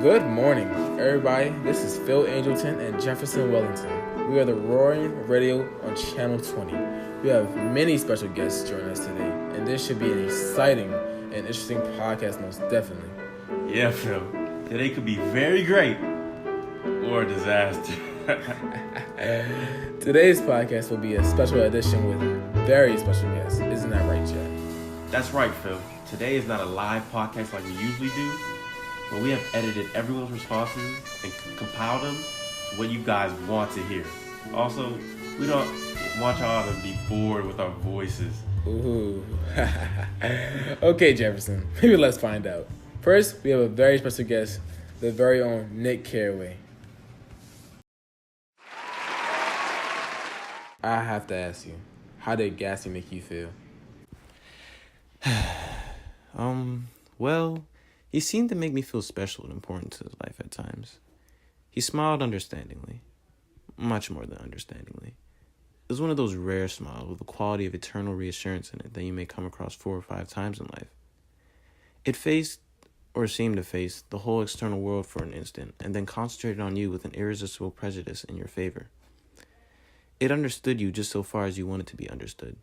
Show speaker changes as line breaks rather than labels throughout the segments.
Good morning, everybody. This is Phil Angelton and Jefferson Wellington. We are the Roaring Radio on Channel 20. We have many special guests joining us today, and this should be an exciting and interesting podcast, most definitely.
Yeah, Phil. Today could be very great or a disaster.
Today's podcast will be a special edition with very special guests. Isn't that right, Jeff?
That's right, Phil. Today is not a live podcast like we usually do, but we have edited everyone's responses and compiled them to what you guys want to hear. Also, we don't want y'all to be bored with our voices.
Ooh. Okay, Jefferson. Maybe let's find out. First, we have a very special guest, the very own Nick Carraway. I have to ask you, how did Gatsby make you feel?
Well, he seemed to make me feel special and important to his life at times. He smiled understandingly, much more than understandingly. It was one of those rare smiles with the quality of eternal reassurance in it that you may come across 4 or 5 times in life. It faced, or seemed to face, the whole external world for an instant, and then concentrated on you with an irresistible prejudice in your favor. It understood you just so far as you wanted to be understood,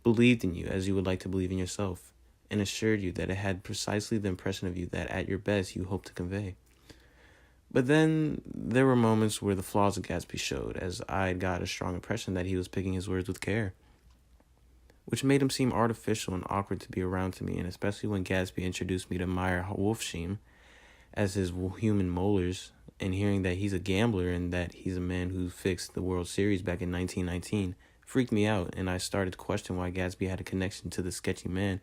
believed in you as you would like to believe in yourself, and assured you that it had precisely the impression of you that at your best you hoped to convey. But then there were moments where the flaws of Gatsby showed, as I got a strong impression that he was picking his words with care, which made him seem artificial and awkward to be around to me, and especially when Gatsby introduced me to Meyer Wolfsheim as his human molars, and hearing that he's a gambler and that he's a man who fixed the World Series back in 1919 freaked me out, and I started to question why Gatsby had a connection to the sketchy man,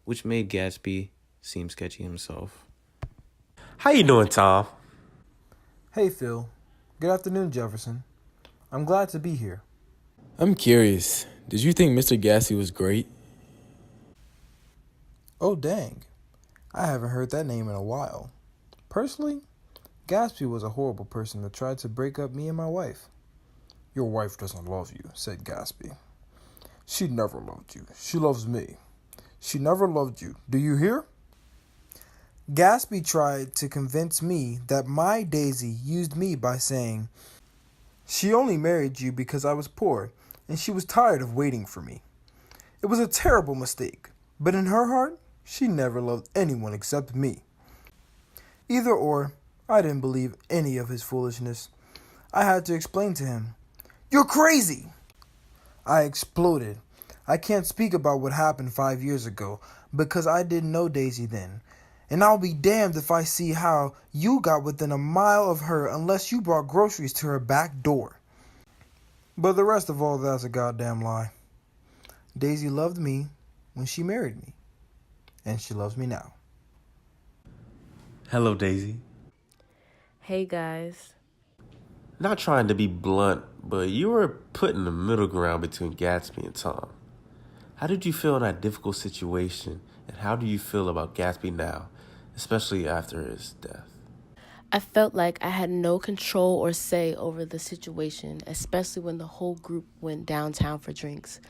which made Gatsby seem sketchy himself.
How you doing, Tom?
Hey, Phil. Good afternoon, Jefferson. I'm glad to be here.
I'm curious, did you think Mr. Gatsby was great?
Oh, dang. I haven't heard that name in a while. Personally, Gatsby was a horrible person that tried to break up me and my wife. Your wife doesn't love you, said Gatsby. She never loved you. She loves me. She never loved you. Do you hear? Gatsby tried to convince me that my Daisy used me by saying, she only married you because I was poor, and she was tired of waiting for me. It was a terrible mistake, but in her heart, she never loved anyone except me. Either or, I didn't believe any of his foolishness. I had to explain to him, "You're crazy!" I exploded. I can't speak about what happened 5 years ago because I didn't know Daisy then. And I'll be damned if I see how you got within a mile of her unless you brought groceries to her back door. But the rest of all that's a goddamn lie. Daisy loved me when she married me. And she loves me now.
Hello, Daisy.
Hey, guys.
Not trying to be blunt, but you were put in the middle ground between Gatsby and Tom. How did you feel in that difficult situation, and how do you feel about Gatsby now, especially after his death?
I felt like I had no control or say over the situation, especially when the whole group went downtown for drinks.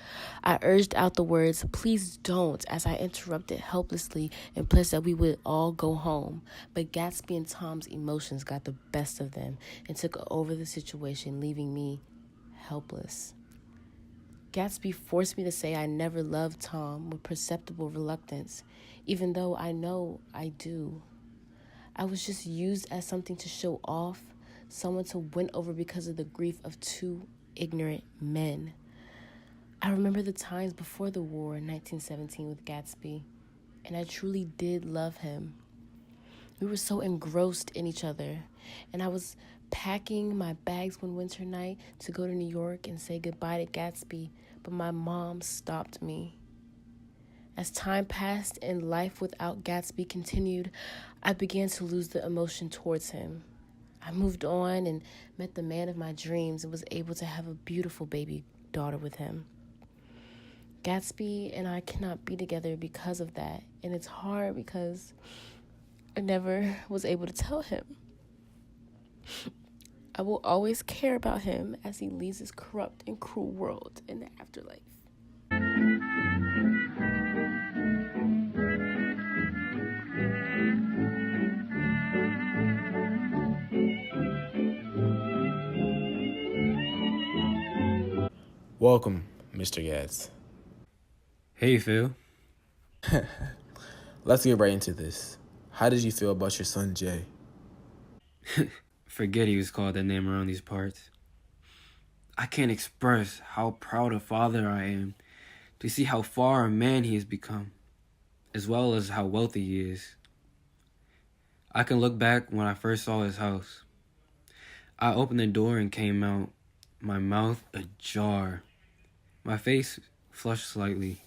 I urged out the words, "Please don't," as I interrupted helplessly and pledged that we would all go home. But Gatsby and Tom's emotions got the best of them and took over the situation, leaving me helpless. Gatsby forced me to say I never loved Tom with perceptible reluctance, even though I know I do. I was just used as something to show off, someone to win over because of the grief of 2 ignorant men. I remember the times before the war in 1917 with Gatsby, and I truly did love him. We were so engrossed in each other, and I was packing my bags one winter night to go to New York and say goodbye to Gatsby, but my mom stopped me. As time passed and life without Gatsby continued, I began to lose the emotion towards him. I moved on and met the man of my dreams and was able to have a beautiful baby daughter with him. Gatsby and I cannot be together because of that, and it's hard because I never was able to tell him. I will always care about him as he leaves this corrupt and cruel world in the afterlife.
Welcome, Mr. Gats.
Hey, Phil.
Let's get right into this. How did you feel about your son, Jay?
Forget he was called that name around these parts. I can't express how proud a father I am to see how far a man he has become, as well as how wealthy he is. I can look back when I first saw his house. I opened the door and came out, my mouth ajar, my face flushed slightly,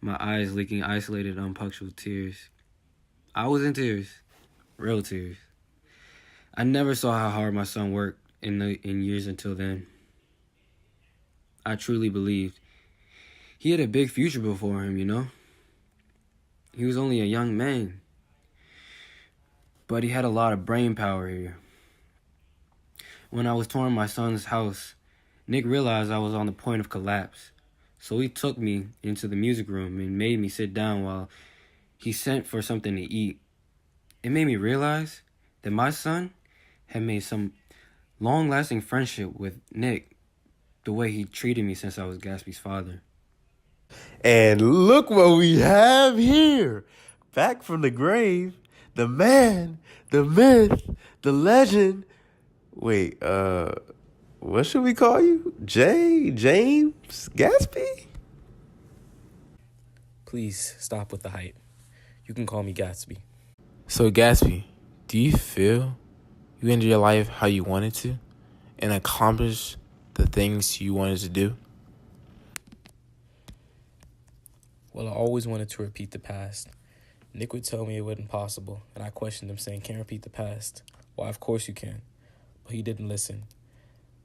my eyes leaking isolated, unpunctual tears. I was in tears, real tears. I never saw how hard my son worked in years until then. I truly believed he had a big future before him, you know? He was only a young man, but he had a lot of brain power here. When I was touring my son's house, Nick realized I was on the point of collapse, so he took me into the music room and made me sit down while he sent for something to eat. It made me realize that my son had made some long-lasting friendship with Nick, the way he treated me since I was Gatsby's father.
And look what we have here. Back from the grave, the man, the myth, the legend. Wait, what should we call you? James Gatsby?
Please stop with the hype. You can call me Gatsby.
So, Gatsby, do you feel you ended your life how you wanted to and accomplished the things you wanted to do?
Well, I always wanted to repeat the past. Nick would tell me it wasn't possible, and I questioned him, saying, "Can't repeat the past." Why, of course you can. But he didn't listen.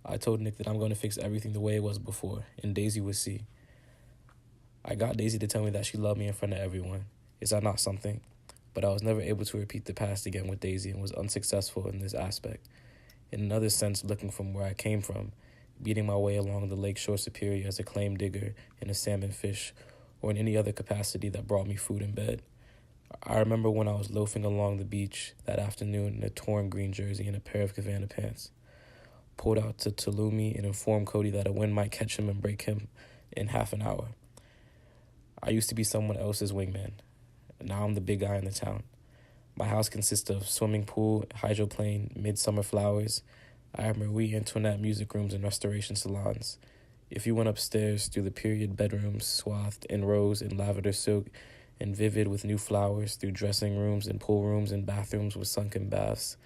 I told Nick that I'm going to fix everything the way it was before, and Daisy would see. I got Daisy to tell me that she loved me in front of everyone. Is that not something? But I was never able to repeat the past again with Daisy and was unsuccessful in this aspect. In another sense, looking from where I came from, beating my way along the Lakeshore Superior as a claim digger in a salmon fish, or in any other capacity that brought me food and bed. I remember when I was loafing along the beach that afternoon in a torn green jersey and a pair of Havana pants, pulled out to Tulumi and informed Cody that a wind might catch him and break him in half an hour. I used to be someone else's wingman. Now I'm the big guy in the town. My house consists of swimming pool, hydroplane, midsummer flowers. I have Marie Antoinette music rooms and restoration salons. If you went upstairs through the period bedrooms, swathed in rose and lavender silk and vivid with new flowers, through dressing rooms and pool rooms and bathrooms with sunken baths.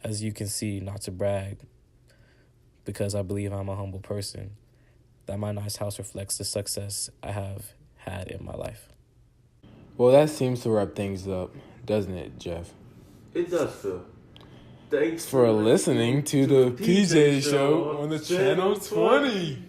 As you can see, not to brag, because I believe I'm a humble person, that my nice house reflects the success I have had in my life.
Well, that seems to wrap things up, doesn't it, Jeff?
It does, Phil. Thanks
For listening to the PJ Show on the Channel 20.